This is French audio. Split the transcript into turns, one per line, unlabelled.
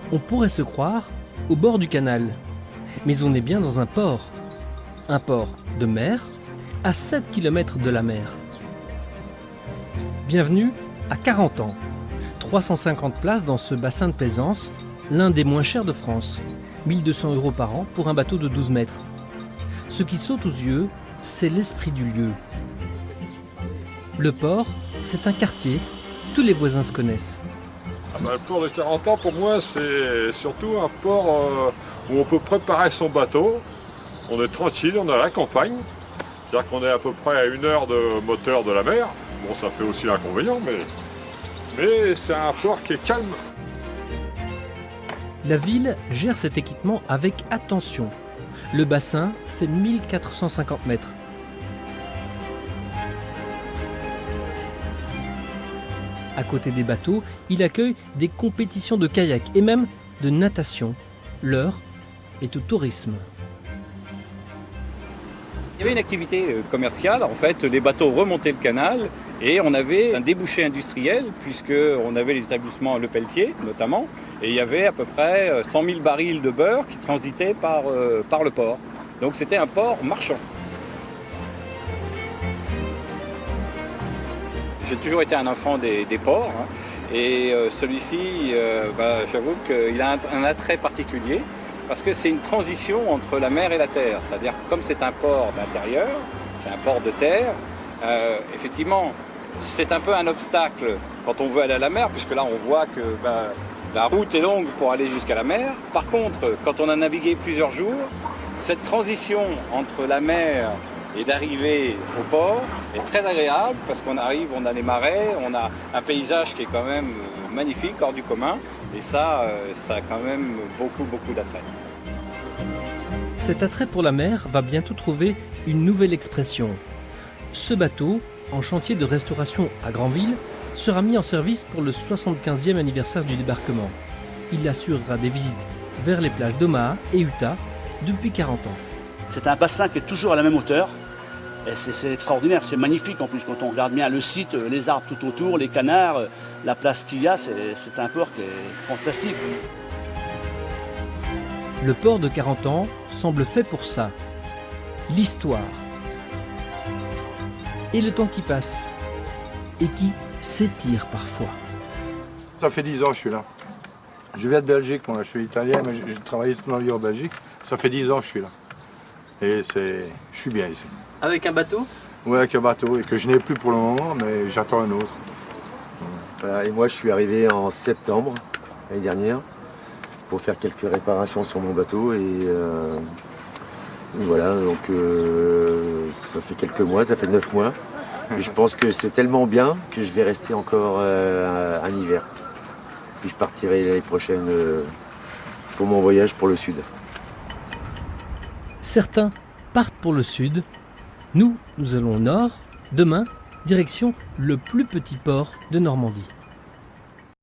On pourrait se croire au bord du canal, mais on est bien dans un port de mer, à 7 km de la mer. Bienvenue à Carentan, 350 places dans ce bassin de plaisance, l'un des moins chers de France, 1 200 € par an pour un bateau de 12 mètres. Ce qui saute aux yeux, c'est l'esprit du lieu. Le port, c'est un quartier, tous les voisins se connaissent.
Le port de Carentan, pour moi, c'est surtout un port où on peut préparer son bateau. On est tranquille, on est à la campagne. C'est-à-dire qu'on est à peu près à 1 heure de moteur de la mer. Bon, ça fait aussi l'inconvénient, mais c'est un port qui est calme.
La ville gère cet équipement avec attention. Le bassin fait 1450 mètres. À côté des bateaux, il accueille des compétitions de kayak et même de natation. L'heure est au tourisme.
Il y avait une activité commerciale, en fait, les bateaux remontaient le canal et on avait un débouché industriel puisqu'on avait les établissements Le Pelletier notamment et il y avait à peu près 100 000 barils de beurre qui transitaient par le port. Donc c'était un port marchand. J'ai toujours été un enfant des ports et celui-ci, j'avoue qu'il a un attrait particulier parce que c'est une transition entre la mer et la terre. C'est-à-dire comme c'est un port d'intérieur, c'est un port de terre, effectivement c'est un peu un obstacle quand on veut aller à la mer puisque là on voit que la route est longue pour aller jusqu'à la mer. Par contre, quand on a navigué plusieurs jours, cette transition entre la mer et d'arriver au port est très agréable parce qu'on arrive, on a les marais, on a un paysage qui est quand même magnifique, hors du commun, et ça a quand même beaucoup d'attrait.
Cet attrait pour la mer va bientôt trouver une nouvelle expression. Ce bateau, en chantier de restauration à Granville, sera mis en service pour le 75e anniversaire du débarquement. Il assurera des visites vers les plages d'Omaha et Utah depuis 40 ans.
C'est un bassin qui est toujours à la même hauteur. Et c'est extraordinaire, c'est magnifique en plus quand on regarde bien le site, les arbres tout autour, les canards, la place qu'il y a, c'est un port qui est fantastique.
Le port de Carentan semble fait pour ça. L'histoire. Et le temps qui passe. Et qui s'étire parfois.
Ça fait 10 ans que je suis là. Je viens de Belgique, moi, je suis italien, mais j'ai travaillé toute ma vie en Belgique. Ça fait 10 ans que je suis là. Et je suis bien ici.
Avec un bateau ?
Oui, avec un bateau, et que je n'ai plus pour le moment, mais j'attends un autre.
Voilà, et moi, je suis arrivé en septembre l'année dernière pour faire quelques réparations sur mon bateau. Et voilà, donc ça fait quelques mois, ça fait 9 mois. Et je pense que c'est tellement bien que je vais rester encore un hiver. Puis je partirai l'année prochaine pour mon voyage pour le sud.
Certains partent pour le sud. Nous allons au nord. Demain, direction le plus petit port de Normandie.